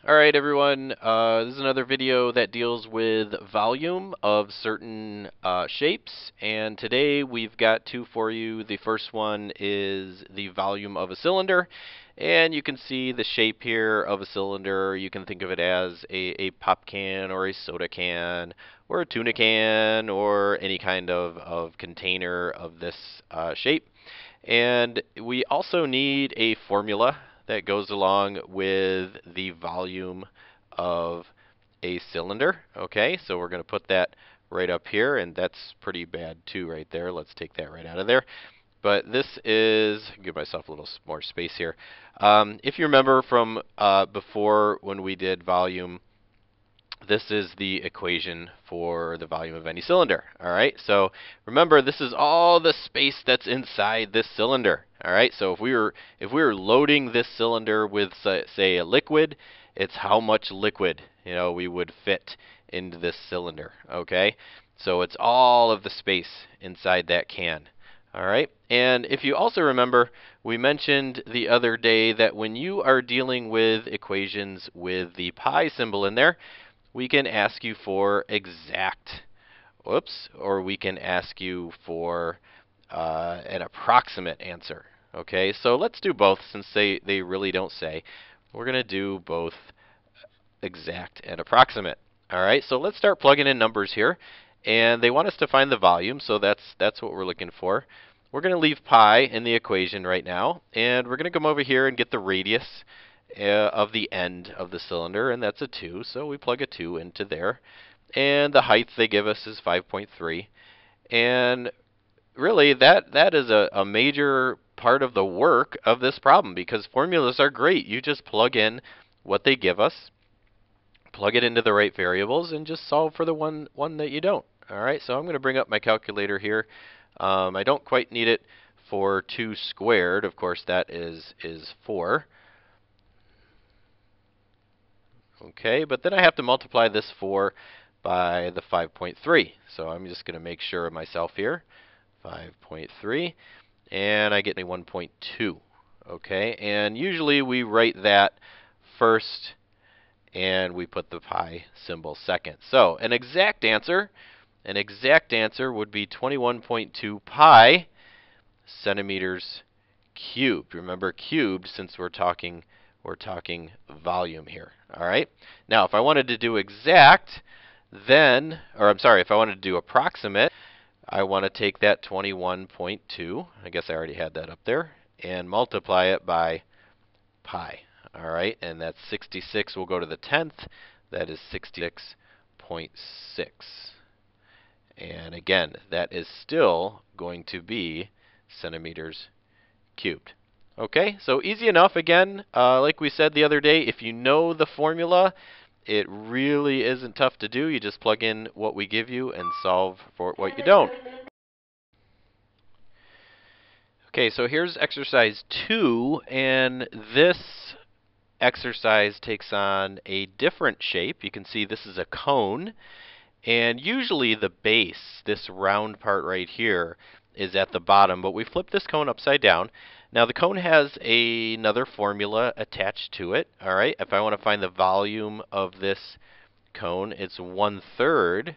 Alright everyone, this is another video that deals with volume of certain shapes, and today we've got two for you. The first one is the volume of a cylinder, and you can see the shape here of a cylinder. You can think of it as a pop can or a soda can or a tuna can or any kind of container of this shape. And we also need a formula that goes along with the volume of a cylinder. Okay, so we're going to put that right up here, and that's pretty bad too right there. Let's take that right out of there. But this is, give myself a little more space here. If you remember from before when we did volume, this is the equation for the volume of any cylinder. All right, so remember, this is all the space that's inside this cylinder. All right, so if we were loading this cylinder with say a liquid, it's how much liquid we would fit into this cylinder. Okay, so it's all of the space inside that can. All right, and if you also remember, we mentioned the other day that when you are dealing with equations with the pi symbol in there, we can ask you for exact, or we can ask you for an approximate answer. Okay, so let's do both since they really don't say. We're going to do both exact and approximate. All right, so let's start plugging in numbers here. And they want us to find the volume, so that's what we're looking for. We're going to leave pi in the equation right now, and we're going to come over here and get the radius of the end of the cylinder, and that's a 2, so we plug a 2 into there. And the height they give us is 5.3. And really, that is a major part of the work of this problem, because formulas are great. You just plug in what they give us, plug it into the right variables, and just solve for the one that you don't. All right, so I'm going to bring up my calculator here. I don't quite need it for 2 squared. Of course, that is 4. Okay, but then I have to multiply this 4 by the 5.3. So I'm just going to make sure of myself here. 5.3, and I get a 1.2. Okay, and usually we write that first and we put the pi symbol second. So an exact answer would be 21.2 pi centimeters cubed. Remember, cubed, since we're talking volume here. All right. Now, if I wanted to do exact, then, or I'm sorry, if I wanted to do approximate, I want to take that 21.2. I guess I already had that up there, and multiply it by pi. All right, and that's 66 will go to the 10th. That is 66.6. And again, that is still going to be centimeters cubed. Okay, so easy enough. Again, like we said the other day, if you know the formula, it really isn't tough to do. You just plug in what we give you and solve for what you don't. Okay, so here's exercise 2, and this exercise takes on a different shape. You can see this is a cone, and usually the base, this round part right here, is at the bottom, but we flip this cone upside down. Now the cone has another formula attached to it. All right, if I want to find the volume of this cone, it's 1/3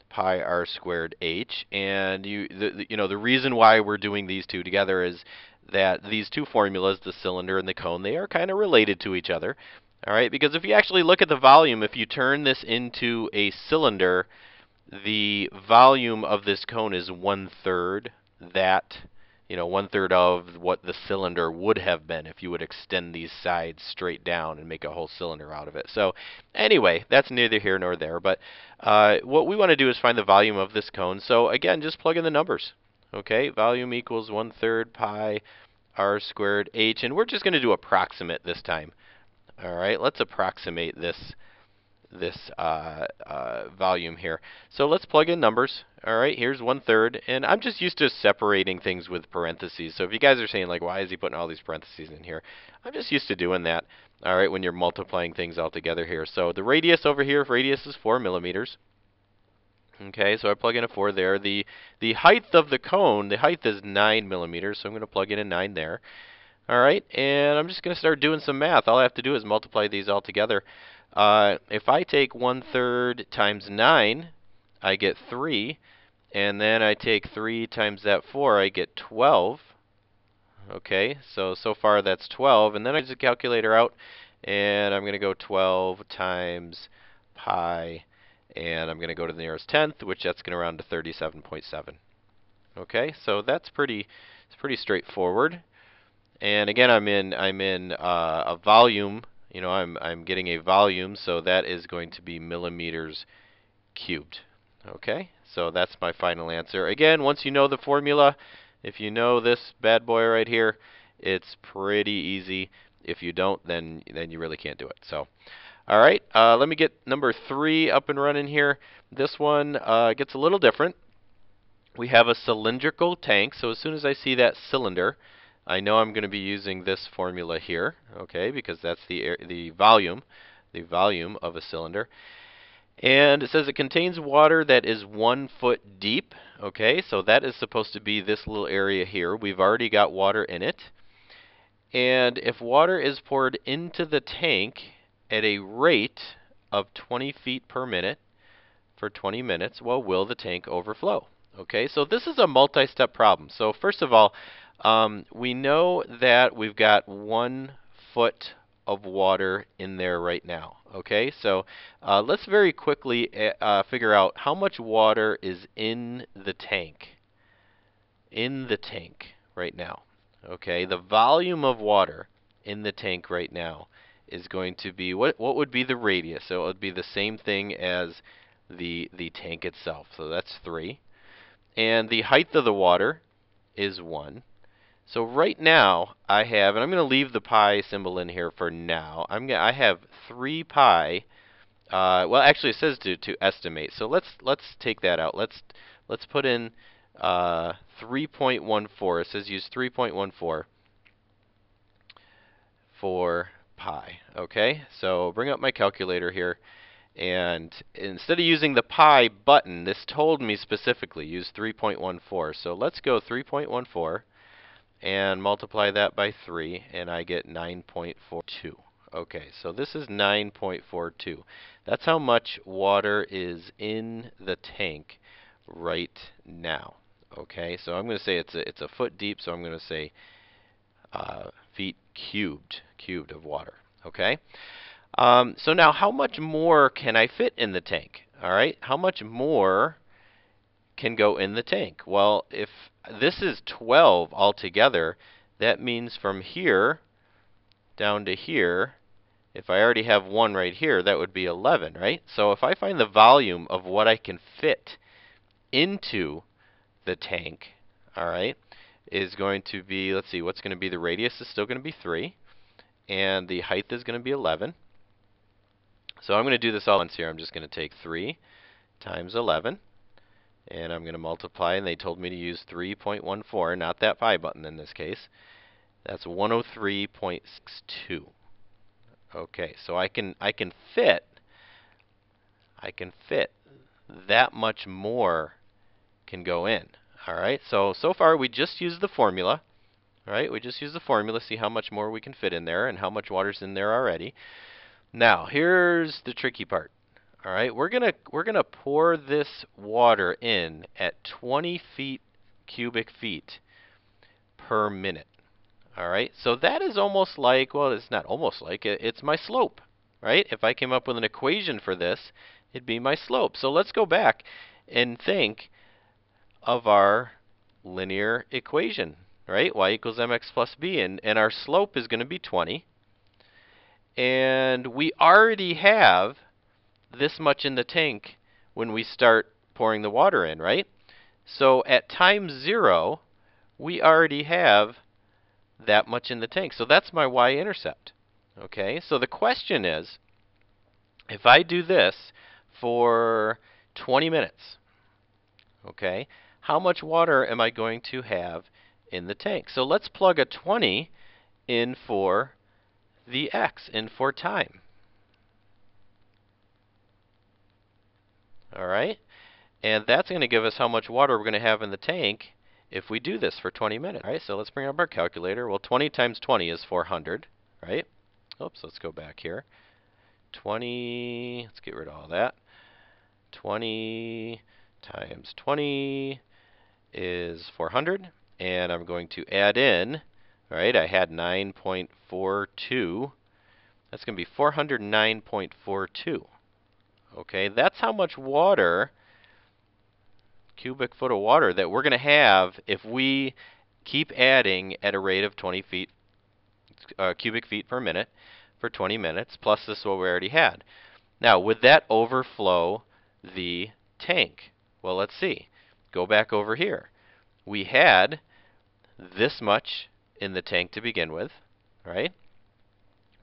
pi r squared h, and the reason why we're doing these two together is that these two formulas, the cylinder and the cone, they are kind of related to each other. All right, because if you actually look at the volume, if you turn this into a cylinder, the volume of this cone is 1/3 that, 1/3 of what the cylinder would have been if you would extend these sides straight down and make a whole cylinder out of it. So anyway, that's neither here nor there. But what we want to do is find the volume of this cone. So again, just plug in the numbers. Okay, volume equals 1/3 pi r squared h. And we're just going to do approximate this time. All right, let's approximate this volume here. So let's plug in numbers. All right, here's 1/3, and I'm just used to separating things with parentheses. So if you guys are saying, like, why is he putting all these parentheses in here? I'm just used to doing that, all right, when you're multiplying things all together here. So the radius over here, radius is 4 millimeters. Okay, so I plug in a 4 there. The height of the cone, the height is 9 millimeters, so I'm going to plug in a 9 there. All right, and I'm just going to start doing some math. All I have to do is multiply these all together. If I take 1/3 times 9, I get 3. And then I take 3 times that 4, I get 12. Okay, so far that's 12. And then I use the calculator out, and I'm going to go 12 times pi, and I'm going to go to the nearest tenth, which that's going to round to 37.7. Okay, so it's pretty straightforward. And again, I'm in a volume. You know, I'm getting a volume, so that is going to be millimeters cubed. Okay, so that's my final answer. Again, once you know the formula, if you know this bad boy right here, it's pretty easy. If you don't, then you really can't do it. So, all right, let me get number 3 up and running here. This one gets a little different. We have a cylindrical tank, so as soon as I see that cylinder, I know I'm going to be using this formula here, okay, because that's the volume of a cylinder. And it says it contains water that is 1 foot deep. Okay, so that is supposed to be this little area here. We've already got water in it. And if water is poured into the tank at a rate of 20 feet per minute for 20 minutes, well, will the tank overflow? Okay, so this is a multi-step problem. So first of all, we know that we've got 1 foot of water in there right now. Okay, so let's very quickly figure out how much water is in the tank. In the tank right now. Okay, the volume of water in the tank right now is going to be, what would be the radius? So it would be the same thing as the tank itself. So that's 3. And the height of the water is 1. So right now I have, and I'm going to leave the pi symbol in here for now. I have 3 pi. Well, actually, it says to estimate. So let's take that out. Let's put in 3.14. It says use 3.14 for pi. Okay. So bring up my calculator here. And instead of using the pi button, this told me specifically use 3.14. So let's go 3.14 and multiply that by 3, and I get 9.42. Okay, so this is 9.42. That's how much water is in the tank right now. Okay, so I'm going to say it's a foot deep, so I'm going to say feet cubed of water. Okay. So now, how much more can I fit in the tank? All right, how much more can go in the tank? Well, if this is 12 altogether, that means from here down to here, if I already have 1 right here, that would be 11, right? So if I find the volume of what I can fit into the tank, all right, is going to be, let's see, what's going to be the radius is still going to be 3, and the height is going to be 11. So I'm going to do this all once here. I'm just going to take 3 times 11. And I'm going to multiply, and they told me to use 3.14, not that pi button in this case. That's 103.62. Okay, so I can fit that much more can go in. All right, so far we just used the formula. All right, we just used the formula, see how much more we can fit in there and how much water's in there already. Now, here's the tricky part. All right, we're gonna pour this water in at 20 cubic feet per minute. All right, so that is almost like, well, it's not almost like, it's my slope, right? If I came up with an equation for this, it'd be my slope. So let's go back and think of our linear equation, right? Y equals mx plus b, and our slope is going to be 20. And we already have this much in the tank when we start pouring the water in, right? So at time 0, we already have that much in the tank. So that's my y-intercept. Okay, so the question is, if I do this for 20 minutes, okay, how much water am I going to have in the tank? So let's plug a 20 in for the x, in for time. All right, and that's going to give us how much water we're going to have in the tank if we do this for 20 minutes. All right, so let's bring up our calculator. Well, 20 times 20 is 400, right? Oops, let's go back here. 20, let's get rid of all that. 20 times 20 is 400, and I'm going to add in, right, I had 9.42. That's going to be 409.42. Okay, that's how much water, cubic foot of water, that we're going to have if we keep adding at a rate of 20 cubic feet per minute for 20 minutes, plus this is what we already had. Now, would that overflow the tank? Well, let's see. Go back over here. We had this much in the tank to begin with, right?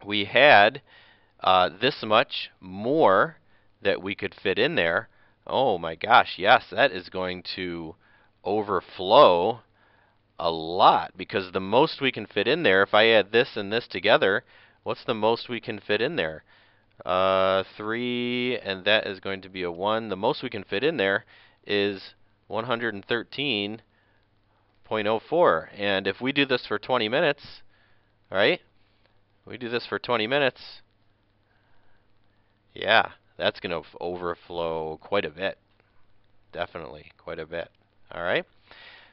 We had this much more that we could fit in there. Oh my gosh, yes, that is going to overflow a lot, because the most we can fit in there, if I add this and this together, what's the most we can fit in there? 3, and that is going to be a 1. The most we can fit in there is 113.04. And if we do this for 20 minutes, right? We do this for 20 minutes, yeah, that's going to overflow quite a bit. Definitely, quite a bit. All right?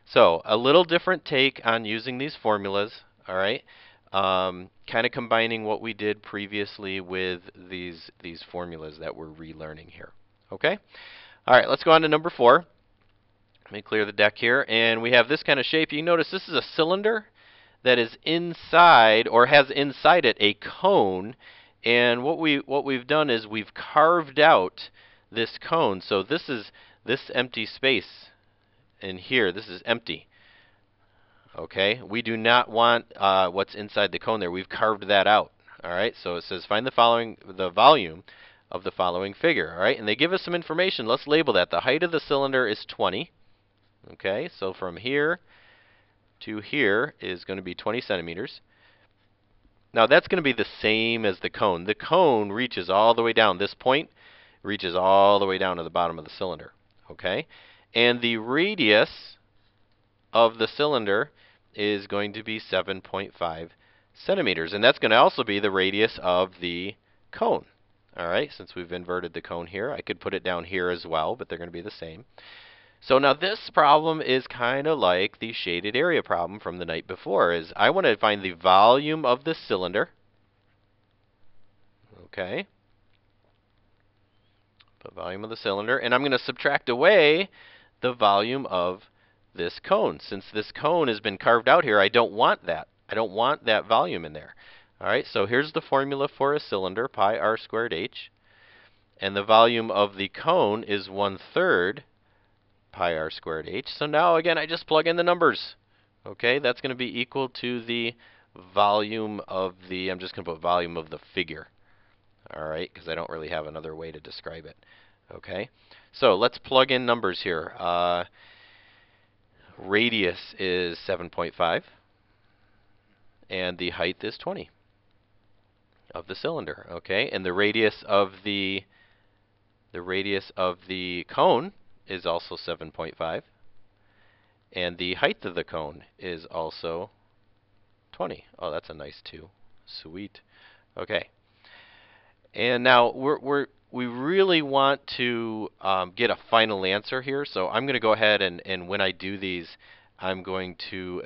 So, a little different take on using these formulas, all right? Kind of combining what we did previously with these formulas that we're relearning here. Okay? All right, let's go on to number 4. Let me clear the deck here. And we have this kind of shape. You notice this is a cylinder that is inside, or has inside it, a cone. And what we've done is we've carved out this cone. So this is this empty space in here. This is empty. Okay, we do not want what's inside the cone there. We've carved that out. All right, so it says find the volume of the following figure. All right, and they give us some information. Let's label that. The height of the cylinder is 20. Okay, so from here to here is going to be 20 centimeters. Now that's going to be the same as the cone. The cone reaches all the way down. This point reaches all the way down to the bottom of the cylinder. Okay, and the radius of the cylinder is going to be 7.5 centimeters. And that's going to also be the radius of the cone. All right, since we've inverted the cone here, I could put it down here as well, but they're going to be the same. So now this problem is kind of like the shaded area problem from the night before. Is I want to find the volume of the cylinder. Okay. Put volume of the cylinder, and I'm going to subtract away the volume of this cone. Since this cone has been carved out here, I don't want that. I don't want that volume in there. All right, so here's the formula for a cylinder, pi r squared h. And the volume of the cone is 1/3 pi r squared h. So now, again, I just plug in the numbers. Okay, that's going to be equal to the volume of the, I'm just going to put volume of the figure. All right, because I don't really have another way to describe it. Okay, so let's plug in numbers here. Radius is 7.5, and the height is 20 of the cylinder. Okay, and the radius of the cone is also 7.5, and the height of the cone is also 20. Oh, that's a nice 2. Sweet. Okay, and now we really want to get a final answer here, so I'm going to go ahead and when I do these, I'm going to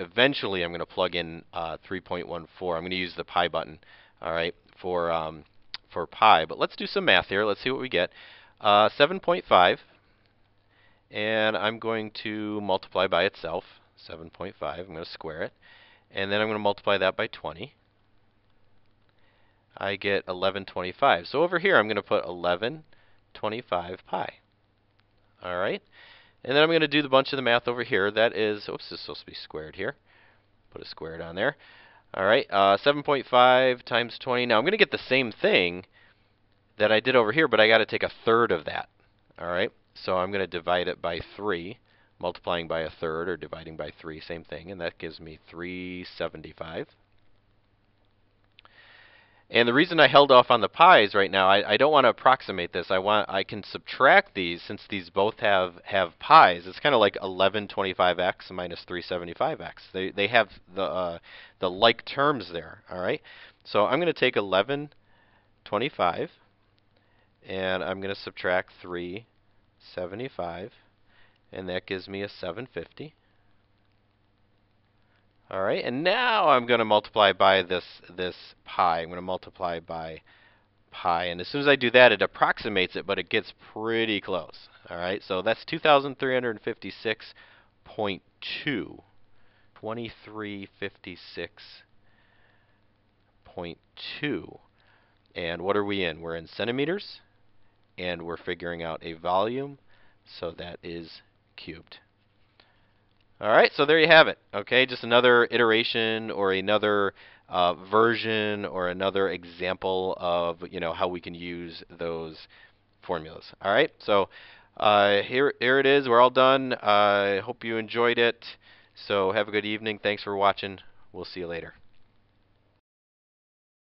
plug in 3.14. I'm going to use the pi button, all right, for pi. But let's do some math here. Let's see what we get. 7.5, and I'm going to multiply by itself. 7.5. I'm going to square it, and then I'm going to multiply that by 20. I get 1125. So over here, I'm going to put 1125 pi. All right? And then I'm going to do the bunch of the math over here. That is, oops, this is supposed to be squared here. Put a squared on there. All right, 7.5 times 20. Now I'm going to get the same thing that I did over here, but I got to take 1/3 of that. All right? So I'm going to divide it by 3, multiplying by 1/3 or dividing by 3, same thing, and that gives me 375. And the reason I held off on the pi's right now, I don't want to approximate this. I can subtract these since these both have pi's. It's kind of like 1125x minus 375x. They have the like terms there. All right. So I'm going to take 1125 and I'm going to subtract 375, and that gives me a 750. All right, and now I'm going to multiply by this pi. I'm going to multiply by pi, and as soon as I do that, it approximates it, but it gets pretty close. All right, so that's 2,356.2. 2356.2. And what are we in? We're in centimeters, and we're figuring out a volume, so that is cubed. All right, so there you have it. Okay, just another iteration or another version or another example of how we can use those formulas. All right, so here it is. We're all done. I hope you enjoyed it. So have a good evening. Thanks for watching. We'll see you later.